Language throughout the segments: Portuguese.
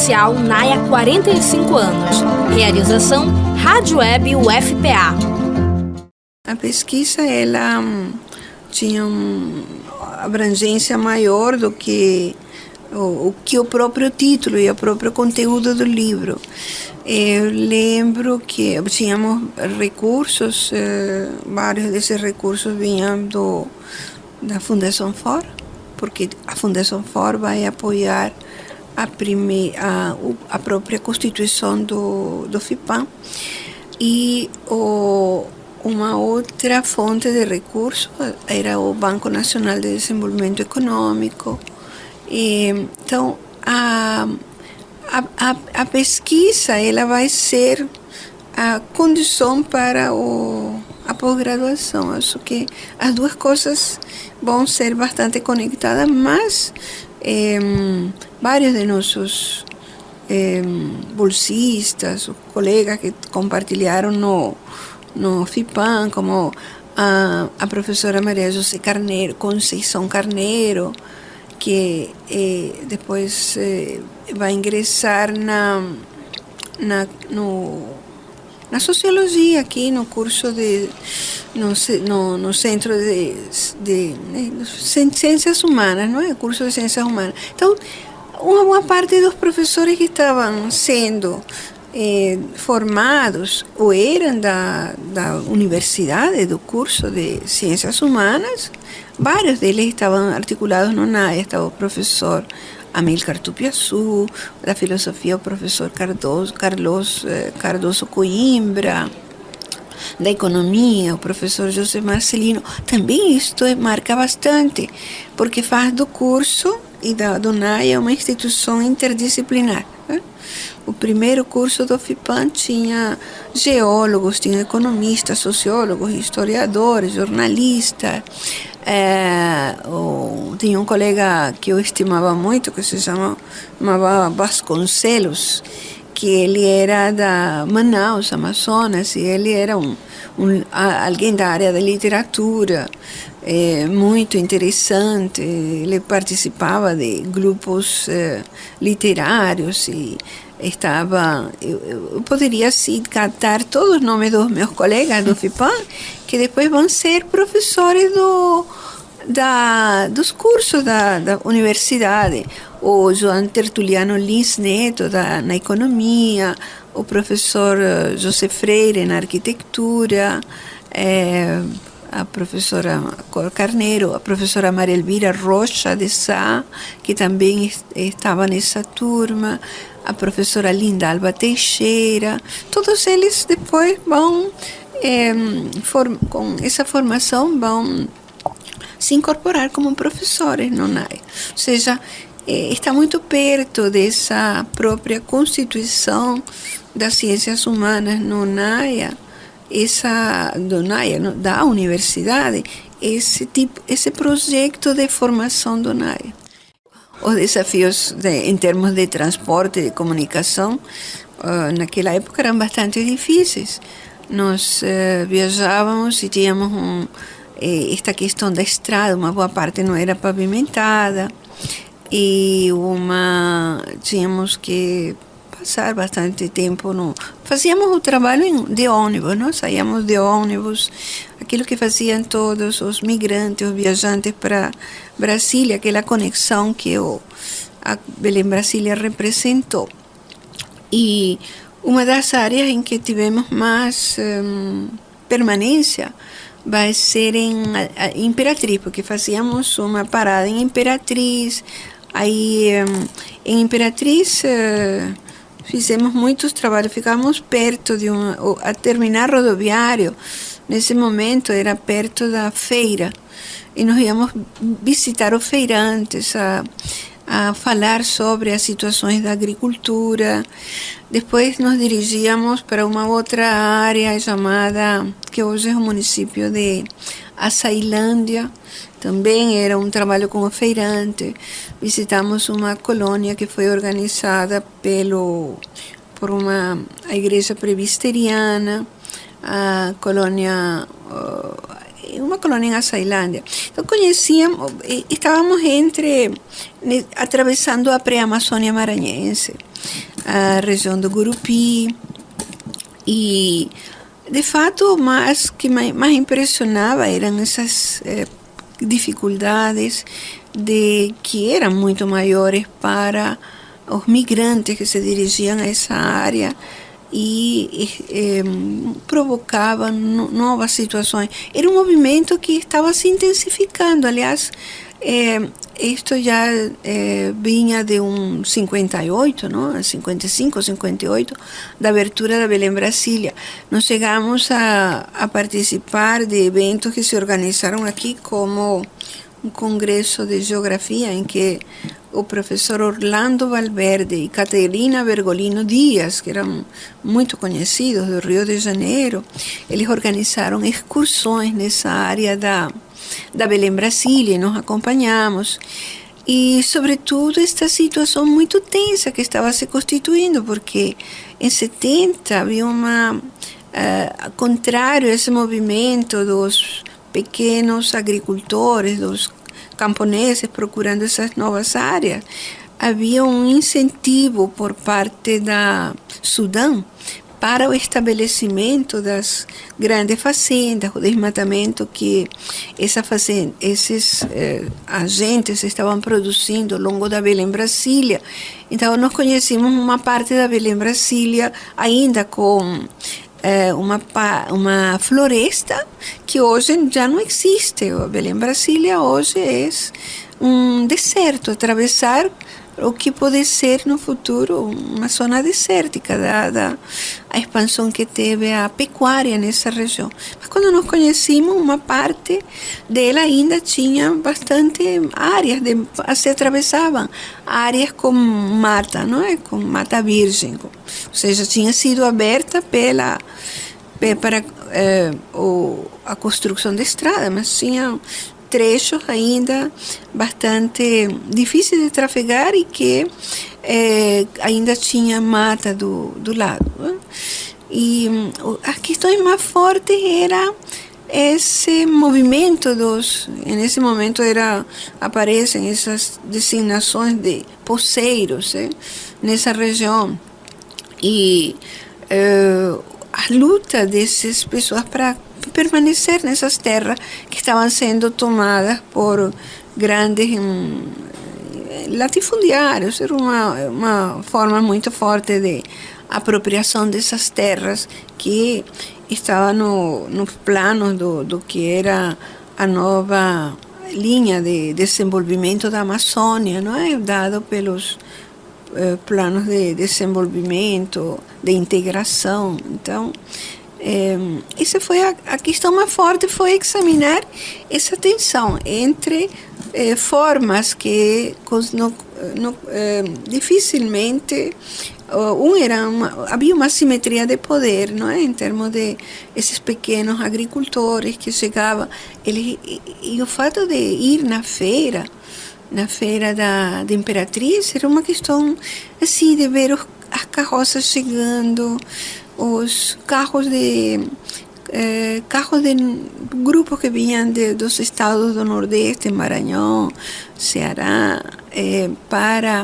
Social NAI há 45 anos. Realização Rádio Web UFPA. A pesquisa ela tinha uma abrangência maior do que o próprio título e o próprio conteúdo do livro. Eu lembro que tínhamos recursos, vários desses recursos vinham da Fundação FOR, porque a Fundação FOR vai apoiar a própria constituição do FIPAM. E uma outra fonte de recursos era o Banco Nacional de Desenvolvimento Econômico. Então, a pesquisa ela vai ser a condição para a pós-graduação. Acho que as duas coisas vão ser bastante conectadas, mas vários de nossos bolsistas, colegas que compartilharam no FIPAM, como a professora Maria José Conceição Carneiro, que depois vai ingressar na sociologia aqui no curso no centro de ciências humanas, não é? Curso de ciências humanas. Então, uma parte dos professores que estavam sendo formados ou eram da universidade, do curso de ciências humanas, vários deles estavam articulados no NAI. Estava o professor Amílcar Tupiaçu, da filosofia o professor Carlos Cardoso Coimbra, da economia o professor José Marcelino. Também isto marca bastante, porque faz do curso e do NAI é uma instituição interdisciplinar. O primeiro curso do FIPAM tinha geólogos, tinha economistas, sociólogos, historiadores, jornalistas. Tinha um colega que eu estimava muito, que se chamava Vasconcelos, que ele era da Manaus, Amazonas, e ele era alguém da área da literatura, muito interessante. Ele participava de grupos literários e eu poderia sim catar todos os nomes dos meus colegas do FIPAM, que depois vão ser professores dos cursos da universidade. O João Tertuliano Lins Neto, na economia, o professor José Freire, na arquitetura, a professora Carneiro, a professora Maria Elvira Rocha de Sá, que também estava nessa turma, a professora Linda Alba Teixeira. Todos eles depois vão, com essa formação, vão se incorporar como professores no NAI. Ou seja, está muito perto dessa própria constituição das ciências humanas no NAIA, da universidade, esse projeto de formação do NAIA. Os desafios em termos de transporte, de comunicação, naquela época eram bastante difíceis. Nós viajávamos e tínhamos esta questão da estrada, uma boa parte não era pavimentada, e tínhamos que passar bastante tempo fazíamos o trabalho de ônibus, não? Saíamos de ônibus, aquilo que faziam todos os migrantes, os viajantes para Brasília, aquela conexão que a Belém Brasília representou. E uma das áreas em que tivemos mais permanência vai ser em Imperatriz, porque fazíamos uma parada em Imperatriz. Aí em Imperatriz fizemos muitos trabalhos, ficávamos perto a terminar rodoviário. Nesse momento era perto da feira e nós íamos visitar os feirantes, a falar sobre as situações da agricultura. Depois nos dirigíamos para uma outra área chamada, que hoje é o município de Açailândia. Também era um trabalho com o feirante. Visitamos uma colônia que foi organizada por a igreja presbiteriana. A colônia uma colônia em Açailândia. Então conhecíamos, estávamos atravessando a pré-Amazônia maranhense, a região do Gurupi, e de fato o que mais impressionava eram essas dificuldades que eram muito maiores para os migrantes que se dirigiam a essa área e provocavam novas situações. Era um movimento que estava se intensificando. Aliás, isto já vinha de 58, não? 55, 58, da abertura da Belém Brasília. Nós chegamos a participar de eventos que se organizaram aqui, como um congresso de geografia em que o professor Orlando Valverde e Caterina Bergolino Dias, que eram muito conhecidos do Rio de Janeiro, eles organizaram excursões nessa área da Belém Brasília e nós acompanhamos. E, sobretudo, esta situação muito tensa que estava se constituindo, porque em 70 havia contrário a esse movimento dos pequenos agricultores, dos camponeses procurando essas novas áreas, havia um incentivo por parte da Sudão para o estabelecimento das grandes fazendas, o desmatamento que esses agentes estavam produzindo ao longo da Belém Brasília. Então, nós conhecemos uma parte da Belém Brasília ainda com uma floresta que hoje já não existe. A Belém Brasília hoje é um deserto, atravessar o que pode ser no futuro uma zona desértica, dada a expansão que teve a pecuária nessa região. Mas quando nós conhecemos, uma parte dela ainda tinha bastante áreas, se atravessavam áreas com mata, não é? Com mata virgem, ou seja, tinha sido aberta para a construção de estrada, mas tinha trechos ainda bastante difíceis de trafegar e que ainda tinha mata do lado, né? E as questões mais fortes era esse movimento nesse momento aparecem essas designações de poceiros, nessa região, e a luta dessas pessoas para permanecer nessas terras que estavam sendo tomadas por grandes latifundiários. Era uma forma muito forte de apropriação dessas terras que estava nos planos do que era a nova linha de desenvolvimento da Amazônia, não é? Dado pelos planos de desenvolvimento, de integração. Então, essa foi a questão mais forte, foi examinar essa tensão entre formas que dificilmente havia uma simetria de poder, não é? Em termos de esses pequenos agricultores que chegavam, e o fato de ir na feira da Imperatriz, era uma questão assim de ver as carroças chegando, os carros de grupos que vinham dos estados do Nordeste, Maranhão, Ceará, para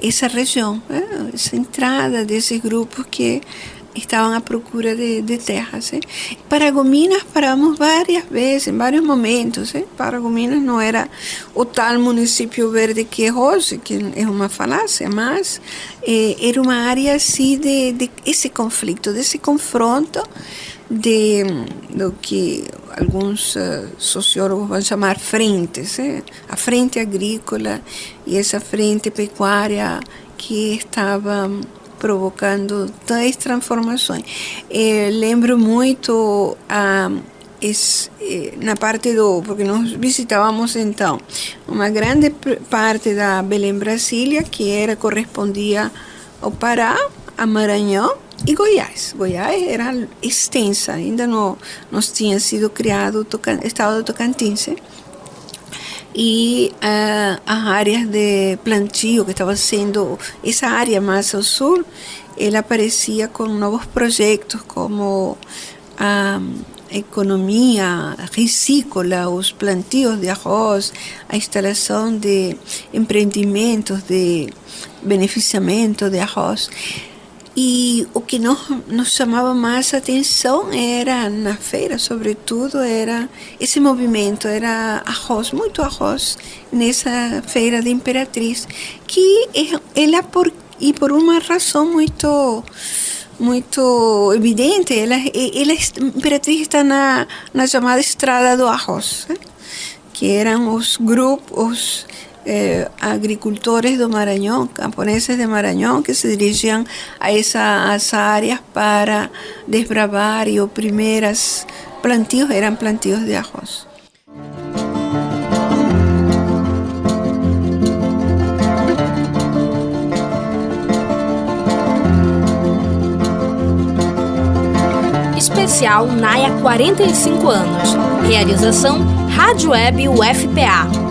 essa região, essa entrada desses grupos que estavam à procura de terras. Paragominas paramos várias vezes, em vários momentos. Paragominas não era o tal município verde que é hoje, que é uma falácia, mas era uma área assim de esse conflito, desse confronto do que alguns sociólogos vão chamar frentes, a frente agrícola e essa frente pecuária que estava provocando tais transformações. Lembro muito na parte porque nós visitávamos então uma grande parte da Belém Brasília, que correspondia ao Pará, a Maranhão e Goiás. Goiás era extensa, ainda não tinha sido criado o estado do Tocantins. E as áreas de plantio que estava sendo, essa área mais ao sul, ela aparecia com novos projetos como economia risícola, os plantios de arroz, a instalação de empreendimentos de beneficiamento de arroz. E o que nos chamava mais atenção era, na feira, sobretudo, era esse movimento, era arroz, muito arroz, nessa feira de Imperatriz, que ela, por uma razão muito evidente, Imperatriz está na chamada Estrada do Arroz, que eram os grupos, agricultores do Maranhão, camponeses de Maranhão, que se dirigiam a essas áreas para desbravar, e os primeiros plantios eram plantios de arroz. Especial NAIA 45 anos. Realização Rádio Web UFPA.